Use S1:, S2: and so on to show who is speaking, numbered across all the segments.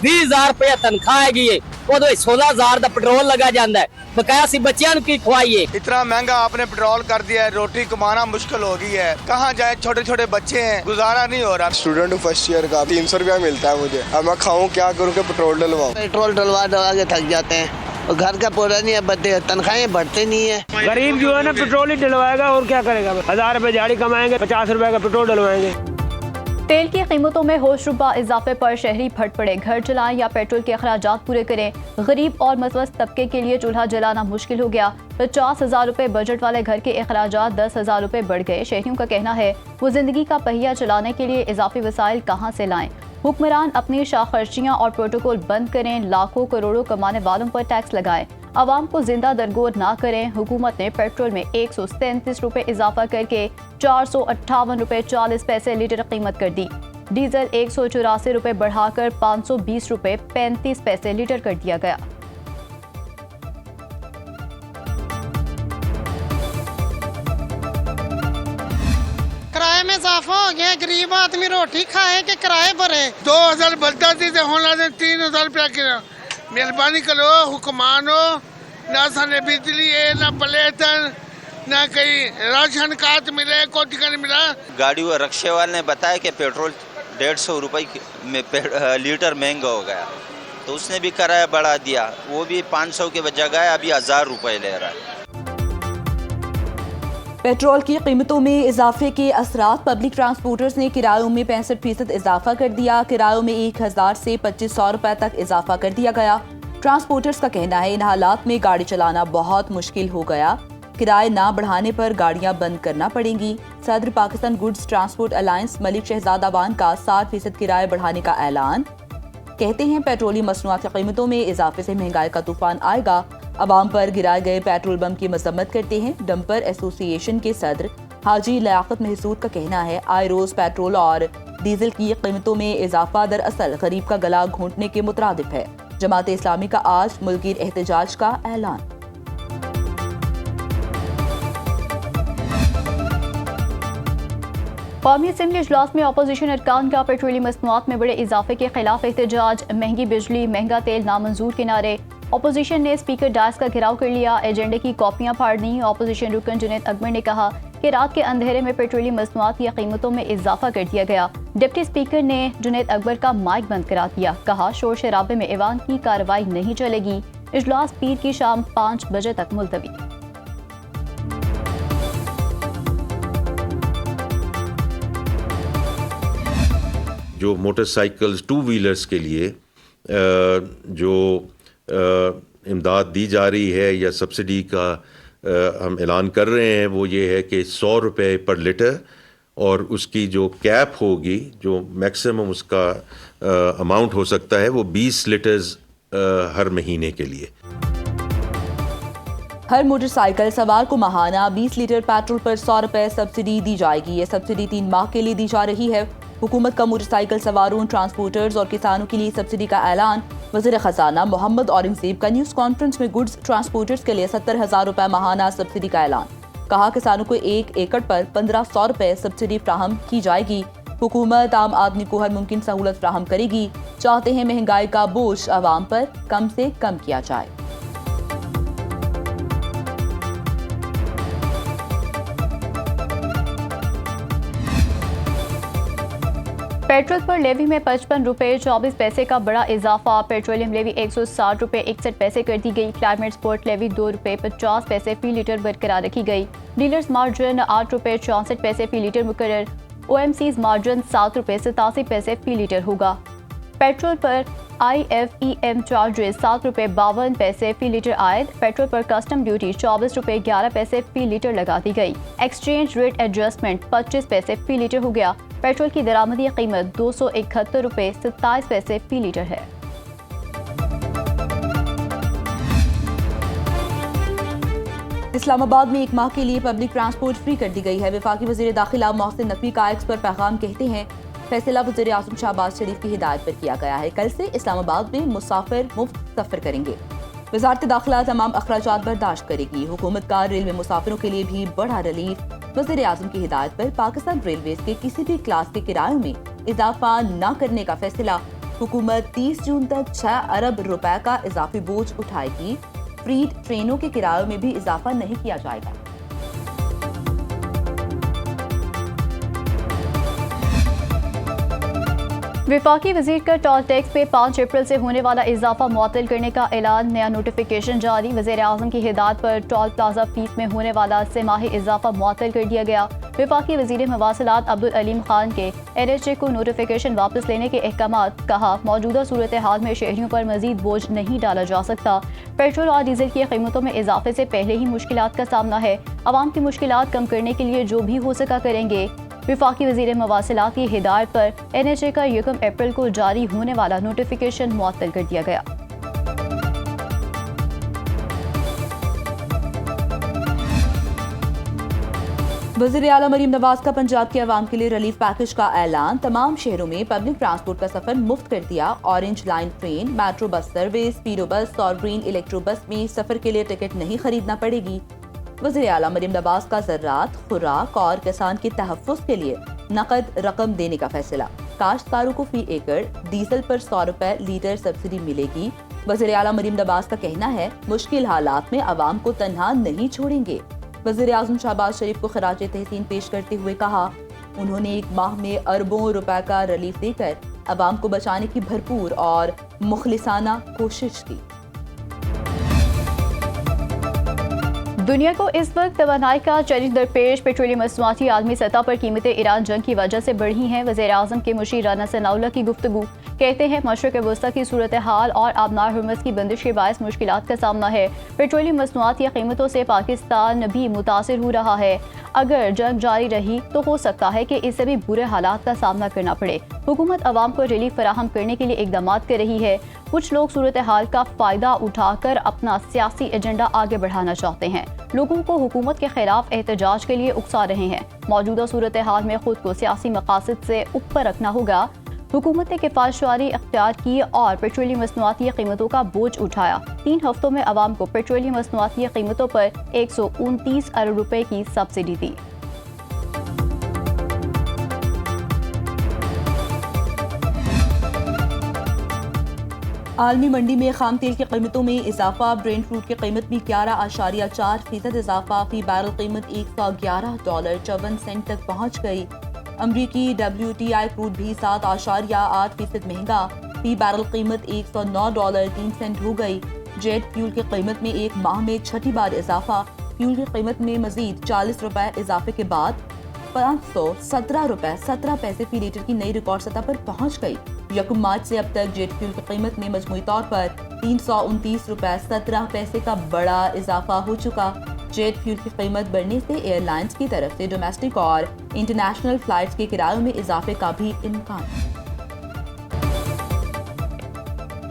S1: 20,000 रुपया तनख्वाह हैगी है, वो 16,000 का पेट्रोल लगा जाता है, बकाया सी बच्चों की खुआइए।
S2: इतना महंगा आपने पेट्रोल कर दिया है, रोटी कमाना मुश्किल हो गई है, कहाँ जाए, छोटे छोटे बच्चे हैं, गुजारा नहीं हो रहा।
S3: स्टूडेंट फर्स्ट ईयर का 300 रुपया मिलता है मुझे, अब मैं खाऊं क्या करूं कि पेट्रोल डलवाऊं।
S4: पेट्रोल डलवा दलवा के थक जाते हैं और घर का पूरा नहीं है, बच्चे तनख्वाहें बढ़ते नहीं है।
S5: गरीब जो है ना पेट्रोल ही डलवाएगा और क्या करेगा। 1,000 रुपए दिहाड़ी कमाएंगे, 50 रुपए का पेट्रोल डलवाएंगे।
S6: तेल की कीमतों में होशरुबा इजाफे पर शहरी फट पड़े, घर चलाएं या पेट्रोल के अखराजात पूरे करें। गरीब और मतवस्त तबके के लिए चूल्हा जलाना मुश्किल हो गया। 50,000 रुपए बजट वाले घर के अखराजात 10,000 रुपए बढ़ गए। शहरियों का कहना है वो जिंदगी का पहिया चलाने के लिए इजाफी वसाइल कहाँ से लाएं। हुक्मरान अपनी शाखर्चियाँ और प्रोटोकॉल बंद करें, लाखों करोड़ों कमाने वालों पर टैक्स लगाएं, आवाम को जिंदा दरगोर ना करें। हुकूमत ने पेट्रोल में 137 रुपए इजाफा करके 458 रुपए 40 पैसे लीटर कीमत कर दी। डीजल 184 रुपए बढ़ाकर 520 रुपए 35 पैसे लीटर कर दिया गया।
S7: किराए में इजाफा हो गया, गरीब आदमी रोटी खाए के किराए भरे।
S8: 2,000 बढ़ता थी तो होना 3,000 रुपया किलो। मेहरबानी करो हुक्मानो, ना साने बिजली है, ना प्लेटन, ना कहीं राशन कार्ड मिले, कोई टिकट मिला।
S9: गाड़ी व रक्शे वाले ने बताया कि पेट्रोल 150 रुपये में लीटर महंगा हो गया, तो उसने भी किराया बढ़ा दिया, वो भी 500 के बजाय अभी 1,000 रुपये ले रहा है।
S10: पेट्रोल की कीमतों में इजाफे के असरात, पब्लिक ट्रांसपोर्टर्स ने किरायों में 65% इजाफा कर दिया। किरायों में 1,000 से 2,500 रुपए तक इजाफा कर दिया गया। ट्रांसपोर्टर्स का कहना है इन हालात में गाड़ी चलाना बहुत मुश्किल हो गया। किराए ना बढ़ाने पर गाड़ियां बंद करना पड़ेंगी। सदर Pakistan goods transport alliance Malik Shahzad Awan का 60% किराए बढ़ाने का ऐलान। कहते हैं पेट्रोलियम मसनूआत की कीमतों में इजाफे से महंगाई का तूफान आएगा। अवाम पर गिराए गए पेट्रोल बम की मजम्मत करते हैं डंपर एसोसिएशन के सदर हाजी लियाकत महसूद का कहना है आए रोज पेट्रोल और डीजल की कीमतों में इजाफा दरअसल गरीब का गला घोंटने के मुतरादिफ है। जमात इस्लामी का आज मुल्की एहतजाज का ऐलान।
S6: कौमी असम्बली इजलास में अपोजिशन अरकान का पेट्रोलियम मसनूआत में बड़े इजाफे के खिलाफ एहतजाज। महंगी बिजली, महंगा तेल नामंजूर के नारे। अपोजिशन ने स्पीकर डायस का घेराव कर लिया, एजेंडे की कॉपियां फाड़ दी। अपोजिशन रुकन जुनैद अकबर ने कहा कि रात के अंधेरे में पेट्रोलियम मसनूआत की कीमतों में इजाफा कर दिया गया। डिप्टी स्पीकर ने जुनैद अकबर का माइक बंद करा दिया। कहा शोर शराबे में ऐवान की कार्रवाई नहीं चलेगी। इजलास पीर की शाम 5 बजे तक मुलतवी।
S11: जो मोटरसाइकिल्स, 2 व्हीलर्स के लिए जो इमदाद दी जा रही है या सब्सिडी का हम ऐलान कर रहे हैं, वो ये है कि 100 रुपये पर लीटर, और उसकी जो कैप होगी, जो मैक्सिमम उसका अमाउंट हो सकता है, वो 20 लीटर्स हर महीने के लिए।
S10: हर मोटरसाइकिल सवार को माहाना 20 लीटर पेट्रोल पर 100 रुपये सब्सिडी दी जाएगी। ये सब्सिडी 3 माह के लिए दी जा रही है। हुकूमत का मोटरसाइकिल सवारों, ट्रांसपोर्टर्स और किसानों के लिए सब्सिडी का ऐलान। वज़ीर ख़जाना मोहम्मद औरंगज़ेब का न्यूज़ कॉन्फ्रेंस में गुड्स ट्रांसपोर्टर्स के लिए 70,000 रुपये माहाना सब्सिडी का ऐलान। कहा किसानों को 1 एकड़ पर 1,500 रुपये सब्सिडी फ्राहम की जाएगी। हुकूमत आम आदमी को हर मुमकिन सहूलत फ्राहम करेगी। चाहते हैं महंगाई का बोझ आवाम पर कम से कम किया जाए।
S6: पेट्रोल पर लेवी में 55 रुपए 24 पैसे का बड़ा इजाफा। पेट्रोलियम लेवी 160 रुपए 61 पैसे कर दी गई। क्लाइमेट स्पोर्ट लेवी 2 रुपए 50 पैसे फी लीटर बरकरार रखी गई। डीलर्स मार्जिन 8 रुपए 64 पैसे फी लीटर मुकर्रर। OMC's मार्जिन 7 रुपए 87 पैसे फी लीटर होगा। पेट्रोल पर IFEM चार्जेस 7 रुपए 52 पैसे फी लीटर आयद। पेट्रोल पर कस्टम ड्यूटी 24 रुपए 11 पैसे फी लीटर लगा दी गई। एक्सचेंज रेट एडजस्टमेंट 25 पैसे फी लीटर हो गया। पेट्रोल की दरामदी कीमत 271 रुपए 27 पैसे फी लीटर है।
S10: इस्लामाबाद में 1 माह के लिए पब्लिक ट्रांसपोर्ट फ्री कर दी गई है। वफाकी वज़ीर दाखिला मोहसिन नकवी का एक्स पर पैगाम कहते हैं फैसला वज़ीर आज़म शहबाज शरीफ की हिदायत पर किया गया है। कल से इस्लामाबाद में मुसाफिर मुफ्त सफर करेंगे। वज़ारत दाखिला तमाम अखराजात बर्दाश्त करेगी। हुकूमत का रेलवे मुसाफिरों के लिए भी बड़ा रिलीफ। वज़ीर आज़म की हिदायत पर पाकिस्तान रेलवेज के किसी भी क्लास के किरायों में इजाफा न करने का फैसला। हुकूमत 30 जून तक 6 अरब रुपए का इजाफी बोझ उठाएगी। फ्रीड ट्रेनों के किरायों में भी इजाफा नहीं किया जाएगा।
S6: वफाकी वजीर का टोल टैक्स पे 5 अप्रैल से होने वाला इजाफा मुअत्तल करने का ऐलान। नया नोटिफिकेशन जारी। वज़ीर आज़म की हिदायत पर टोल प्लाजा फीस में होने वाला सेमाही इजाफा मुअत्तल कर दिया गया। वफाकी वज़ीर मवासिलात अब्दुल अलीम खान के NHA को नोटिफिकेशन वापस लेने के अहकामात। कहा, मौजूदा सूरत हाल में शहरियों पर मजीद बोझ नहीं डाला जा सकता। पेट्रोल और डीजल की कीमतों में इजाफे से पहले ही मुश्किलात का सामना है। आवाम की मुश्किलात कम करने के लिए जो भी हो सका करेंगे। वफाकी वज़ीर मवासिलात की हिदायत पर NHA का 1 अप्रैल को जारी होने वाला नोटिफिकेशन मुअत्तल कर दिया गया।
S10: वज़ीर आला मरीम नवाज का पंजाब के अवाम के लिए रिलीफ पैकेज का ऐलान। तमाम शहरों में पब्लिक ट्रांसपोर्ट का सफर मुफ्त कर दिया। Orange line train, metro bus service, Speedo bus और ग्रीन इलेक्ट्रो बस में सफर के लिए टिकट नहीं खरीदना पड़ेगी। वज़ीर आला मरीम नवाज का ज़राअत, खुराक और किसान के तहफ़्फ़ुज़ के लिए नकद रकम देने का फैसला। काश्तकारों को फी एकड़ डीजल पर 100 रुपए लीटर सब्सिडी मिलेगी। वज़ीर आला मरीम नवाज का कहना है, मुश्किल हालात में आवाम को तन्हा नहीं छोड़ेंगे। वज़ीर आज़म शहबाज शरीफ को खराज तहसीन पेश करते हुए कहा, उन्होंने 1 माह में अरबों रुपए का रिलीफ देकर आवाम को बचाने की भरपूर और मुखलिसाना कोशिश की।
S6: दुनिया को इस वक्त तवानाई का चैलेंज दरपेश। पेट्रोलियम मसनूआती आलमी सतह पर कीमतें ईरान जंग की वजह से बढ़ी हैं। वज़ीर आज़म के मुशीर राना सनाउल्लाह की गुफ्तगू। कहते हैं, मशरिक़ वस्ता की सूरत हाल और आबनार हुर्मुज़ की बंदिश के बायस मुश्किलात का सामना है। पेट्रोलियम मसनूआत या कीमतों से पाकिस्तान भी मुतासिर हो रहा है। अगर जंग जारी रही तो हो सकता है कि इससे भी बुरे हालात का सामना करना पड़े। हुकूमत आवाम को रिलीफ फराहम करने के लिए इक़दाम कर रही है। कुछ लोग सूरत हाल का फ़ायदा उठाकर अपना सियासी एजेंडा आगे बढ़ाना चाहते हैं। लोगों को हुकूमत के खिलाफ एहतजाज के लिए उकसा रहे हैं। मौजूदा सूरत हाल में खुद को सियासी मकासद से ऊपर रखना होगा। हुकूमत ने किफ़ायतशारी इख्तियार की और पेट्रोलियम मसनूआती कीमतों का बोझ उठाया। 3 हफ्तों में आवाम को पेट्रोलियम मसनूआती कीमतों पर 129 अरब रुपए की सब्सिडी दी।
S10: आलमी मंडी में खाम तेल की कीमतों में इजाफा। ब्रेंट क्रूड की कीमत में 11.4% इजाफा। फी बैरल कीमत $111.54 तक पहुँच गई। अमरीकी WTI क्रूड भी 7.8% महंगा। फी बैरल कीमत $109.03 हो गई। जेट फ्यूल की कीमत में 1 माह में 6ठी बार इजाफा। फ्यूल की कीमत में मजीद 40 रुपए इजाफे के बाद 517 रुपए 17 पैसे फी लीटर की नई रिकॉर्ड सतह पर पहुंच गई। 1 मार्च से अब तक जेट फ्यूल की कीमत में मजमूई तौर पर 329 रुपए 17 पैसे का बड़ा इजाफा हो चुका। जेट फ्यूल की कीमत बढ़ने से एयरलाइंस की तरफ से डोमेस्टिक और इंटरनेशनल फ्लाइट्स के किरायों में इजाफे का भी इम्कान है।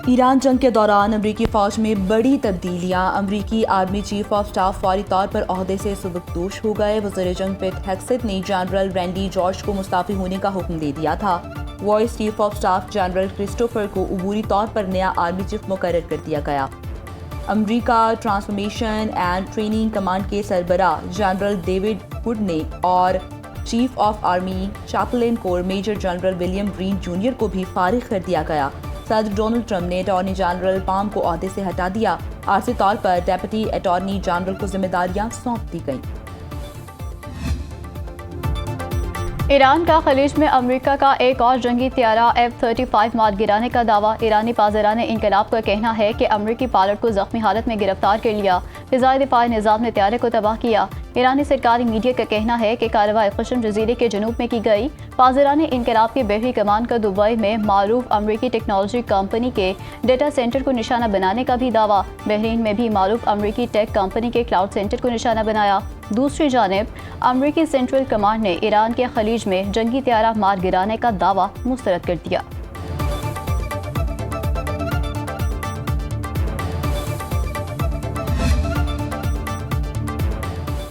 S10: ईरान जंग के दौरान अमरीकी फौज में बड़ी तब्दीलियां। अमरीकी आर्मी चीफ ऑफ स्टाफ फौरी तौर पर ओहदे से सुबकदोश हो गए। वज़ीर जंग पेट हेक्सेट ने जनरल रैंडी जॉर्ज को मुस्ताफी होने का हुक्म दे दिया था। Voice chief of staff general Christopher को अबूरी तौर पर नया आर्मी चीफ मुकर्रर कर दिया गया। अमरीका ट्रांसफॉर्मेशन एंड ट्रेनिंग कमांड के सरबराह जनरल डेविड हुड ने और chief of army chaplain corps major general William Green junior को भी फारिग कर दिया गया। सदर डोनाल्ड ट्रंप ने अटॉर्नी जनरल पाम को ओहदे से हटा दिया। आर्जी तौर पर डेप्यूटी अटॉर्नी जनरल को जिम्मेदारियां सौंप दी गईं।
S6: ईरान का खलीज में अमेरिका का एक और जंगी त्यारा F-35 मार गिराने का दावा। ईरानी पाज़रान इनकलाब का कहना है कि अमेरिकी पायलट को जख्मी हालत में गिरफ्तार कर लिया। फ़िज़ाई दिफाई निज़ाम ने त्यारे को तबाह किया। ईरानी सरकारी मीडिया का कहना है कि कार्रवाई क़शम जज़ीरे के जनूब में की गई। पाज़रान इनकलाब के बहरी कमान का दुबई में मारूफ अमरीकी टेक्नोलॉजी कंपनी के डेटा सेंटर को निशाना बनाने का भी दावा। बहरीन में भी मारूफ अमरीकी टेक कंपनी के क्लाउड सेंटर को निशाना बनाया। दूसरी जानिब अमरीकी सेंट्रल कमांड ने ईरान के खलीज में जंगी त्यारा मार गिराने का दावा मुस्तरद कर दिया।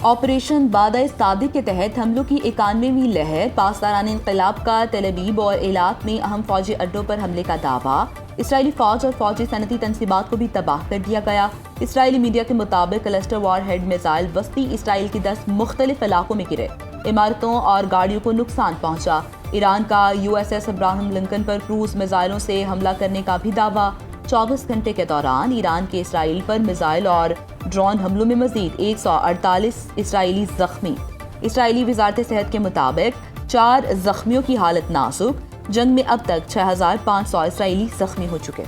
S10: ऑपरेशन बादा सादिक के तहत हमलों की 91वीं लहर। पासदारान इनकलाब का तेल अवीव और इलाक में अहम फौजी अड्डों पर हमले का दावा। इसराइली फौज और फौजी सनती तनसीबात को भी तबाह कर दिया गया। इसराइली मीडिया के मुताबिक क्लस्टर वॉर हेड मिसाइल वस्ती इसराइल की 10 मुख्तलिफ इलाकों में गिरे। इमारतों और गाड़ियों को नुकसान पहुंचा। ईरान का USS अब्राहम लिंकन पर क्रूज मिसाइलों से हमला करने का भी दावा। 24 घंटे के दौरान ईरान के इसराइल पर मिसाइल और ड्रोन हमलों में मजीद 148 इसराइली जख्मी। इसराइली वजारत सेहत के मुताबिक 4 जख्मियों की हालत नाजुक। जंग में अब तक 6500 इसराइली जख्मी हो चुके।